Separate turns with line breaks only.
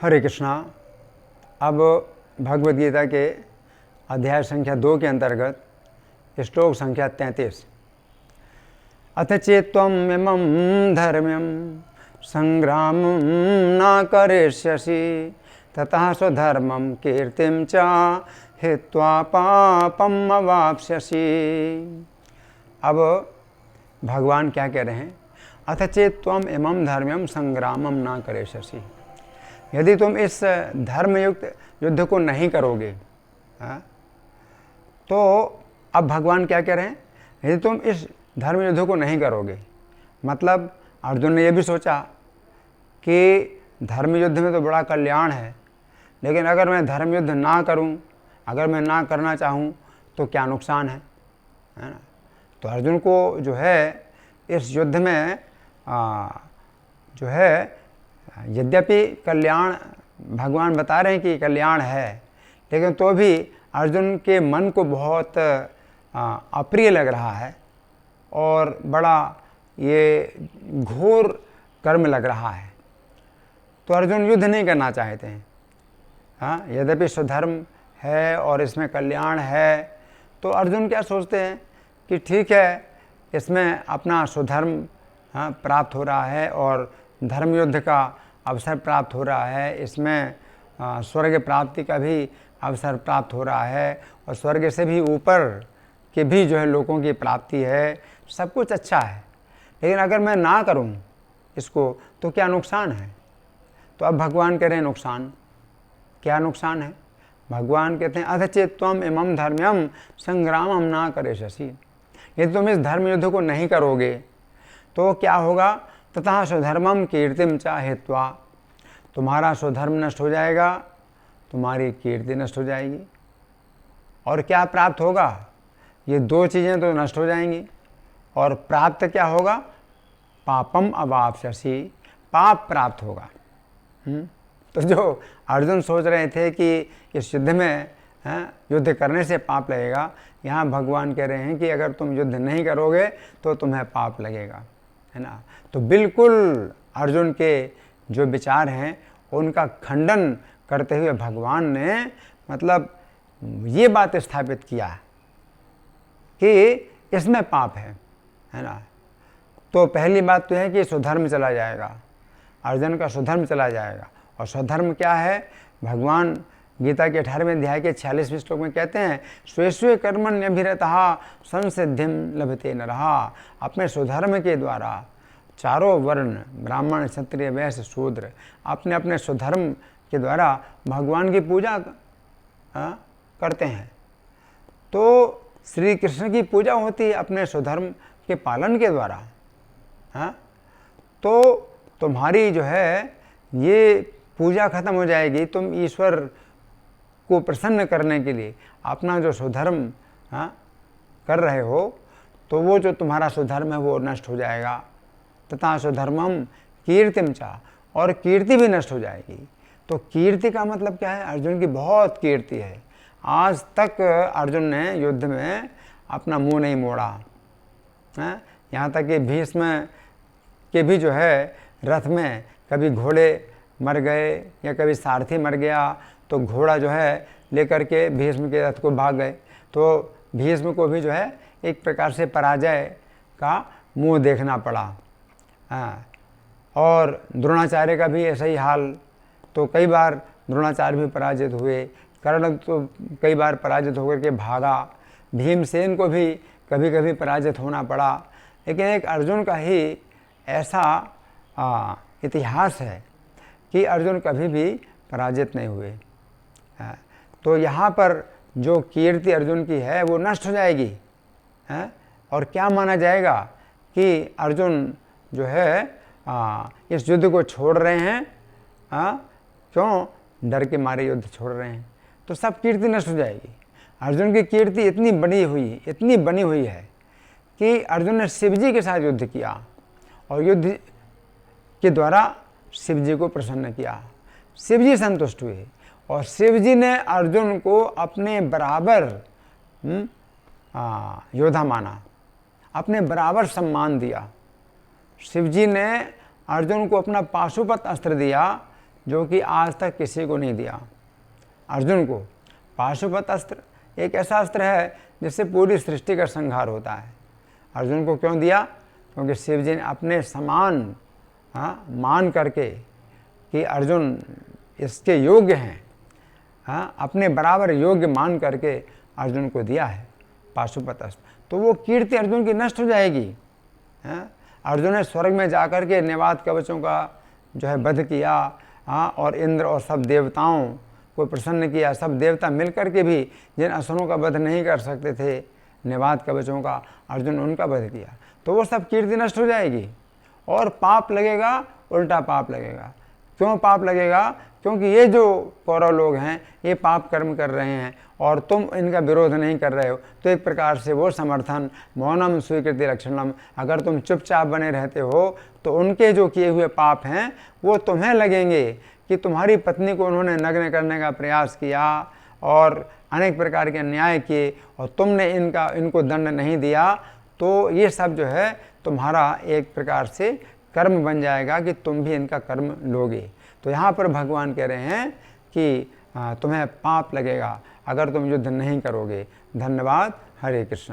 हरे कृष्णा। अब भगवद गीता के अध्याय संख्या 2 के अंतर्गत श्लोक संख्या 33। अथ चेत्त्वम् इमं धर्म्यं संग्रामं न करिष्यसि ततः स्वधर्मं कीर्तिं च हित्वा पापम् अवाप्स्यसि। अब भगवान क्या कह रहे हैं? अथ चेत्त्वम् इमं धर्म्यं संग्रामं न करिष्यसि। यदि तुम इस धर्मयुक्त युद्ध को नहीं करोगे, तो अब भगवान क्या कह रहे हैं? यदि तुम इस धर्म युद्ध को नहीं करोगे, मतलब अर्जुन ने यह भी सोचा कि धर्म युद्ध में तो बड़ा कल्याण है, लेकिन अगर मैं धर्म युद्ध ना करूं, अगर मैं ना करना चाहूं तो क्या नुकसान है ना? तो अर्जुन को जो है इस युद्ध में जो है यद्यपि कल्याण भगवान बता रहे हैं कि कल्याण है, लेकिन तो भी अर्जुन के मन को बहुत अप्रिय लग रहा है और बड़ा ये घोर कर्म लग रहा है। तो अर्जुन युद्ध नहीं करना चाहते हैं। यद्यपि स्वधर्म है और इसमें कल्याण है, तो अर्जुन क्या सोचते हैं कि ठीक है, इसमें अपना स्वधर्म प्राप्त हो रहा है और धर्म युद्ध का अवसर प्राप्त हो रहा है, इसमें स्वर्ग प्राप्ति का भी अवसर प्राप्त हो रहा है और स्वर्ग से भी ऊपर के भी जो है लोगों की प्राप्ति है, सब कुछ अच्छा है। लेकिन अगर मैं ना करूं इसको तो क्या नुकसान है? तो अब भगवान कह रहे हैं नुकसान। क्या नुकसान है? भगवान कहते हैं अथ चेत्त्वम् इमं धर्म्यं संग्रामं न करिष्यसि। यदि तुम इस धर्म युद्ध को नहीं करोगे तो क्या होगा? ततः स्वधर्मं कीर्तिं च हित्वा। तुम्हारा स्वधर्म नष्ट हो जाएगा, तुम्हारी कीर्ति नष्ट हो जाएगी। और क्या प्राप्त होगा? ये दो चीज़ें तो नष्ट हो जाएंगी और प्राप्त क्या होगा? पापम अवाप्स्यसि। पाप प्राप्त होगा। तो जो अर्जुन सोच रहे थे कि इस युद्ध में युद्ध करने से पाप लगेगा, यहाँ भगवान कह रहे हैं कि अगर तुम युद्ध नहीं करोगे तो तुम्हें पाप लगेगा, है ना? तो बिल्कुल अर्जुन के जो विचार हैं उनका खंडन करते हुए भगवान ने मतलब ये बात स्थापित किया कि इसमें पाप है ना? तो पहली बात तो है कि स्वधर्म चला जाएगा, अर्जुन का स्वधर्म चला जाएगा। और स्वधर्म क्या है? भगवान गीता के 18वें अध्याय के 46वें श्लोक में कहते हैं स्वे स्वे कर्मण्यभिरतः संसिद्धिं लभते नरः। अपने स्वधर्म के द्वारा चारों वर्ण ब्राह्मण क्षत्रिय वैश्य शूद्र अपने अपने स्वधर्म के द्वारा भगवान की पूजा करते हैं। तो श्री कृष्ण की पूजा होती है अपने स्वधर्म के पालन के द्वारा। तो तुम्हारी जो है ये पूजा खत्म हो जाएगी। तुम ईश्वर को प्रसन्न करने के लिए अपना जो स्वधर्म कर रहे हो, तो वो जो तुम्हारा स्वधर्म है वो नष्ट हो जाएगा। तथा स्वधर्मम कीर्तिम चा। और कीर्ति भी नष्ट हो जाएगी। तो कीर्ति का मतलब क्या है? अर्जुन की बहुत कीर्ति है। आज तक अर्जुन ने युद्ध में अपना मुंह नहीं मोड़ा। यहाँ तक कि भीष्म के भी जो है रथ में कभी घोड़े मर गए या कभी सारथी मर गया तो घोड़ा जो है लेकर के भीष्म के रथ को भाग गए। तो भीष्म को भी जो है एक प्रकार से पराजय का मुंह देखना पड़ा। और द्रोणाचार्य का भी ऐसा ही हाल। तो कई बार द्रोणाचार्य भी पराजित हुए, कर्ण तो कई बार पराजित होकर के भागा, भीमसेन को भी कभी कभी पराजित होना पड़ा। लेकिन एक अर्जुन का ही ऐसा इतिहास है कि अर्जुन कभी भी पराजित नहीं हुए। तो यहाँ पर जो कीर्ति अर्जुन की है वो नष्ट हो जाएगी। और क्या माना जाएगा कि अर्जुन जो है इस युद्ध को छोड़ रहे हैं। क्यों? डर के मारे युद्ध छोड़ रहे हैं। तो सब कीर्ति नष्ट हो जाएगी। अर्जुन की कीर्ति इतनी बनी हुई है कि अर्जुन ने शिव जी के साथ युद्ध किया और युद्ध के द्वारा शिव जी को प्रसन्न किया। शिव जी संतुष्ट हुए और शिव जी ने अर्जुन को अपने बराबर योद्धा माना, अपने बराबर सम्मान दिया। शिव जी ने अर्जुन को अपना पाशुपत अस्त्र दिया जो कि आज तक किसी को नहीं दिया। अर्जुन को पाशुपत अस्त्र एक ऐसा अस्त्र है जिससे पूरी सृष्टि का संहार होता है। अर्जुन को क्यों दिया? क्योंकि शिव जी ने अपने समान मान करके कि अर्जुन इसके योग्य हैं, अपने बराबर योग्य मान करके अर्जुन को दिया है पाशुपत अस्त्र। तो वो कीर्ति अर्जुन की नष्ट हो जाएगी। अर्जुन ने स्वर्ग में जाकर के नेवात कवचों का जो है वध किया, और इंद्र और सब देवताओं को प्रसन्न किया। सब देवता मिलकर के भी जिन असुरों का वध नहीं कर सकते थे, नेवात कवचों का, अर्जुन उनका वध किया। तो वो सब कीर्ति नष्ट हो जाएगी और पाप लगेगा, उल्टा पाप लगेगा। क्यों पाप लगेगा? क्योंकि ये जो कौरव लोग हैं ये पाप कर्म कर रहे हैं और तुम इनका विरोध नहीं कर रहे हो। तो एक प्रकार से वो समर्थन, मौनम स्वीकृति लक्षणम, अगर तुम चुपचाप बने रहते हो तो उनके जो किए हुए पाप हैं वो तुम्हें लगेंगे कि तुम्हारी पत्नी को उन्होंने नग्न करने का प्रयास किया और अनेक प्रकार के अन्याय किए और तुमने इनको दंड नहीं दिया। तो ये सब जो है तुम्हारा एक प्रकार से कर्म बन जाएगा कि तुम भी इनका कर्म लोगे। तो यहाँ पर भगवान कह रहे हैं कि तुम्हें पाप लगेगा अगर तुम युद्ध नहीं करोगे। धन्यवाद। हरे कृष्ण।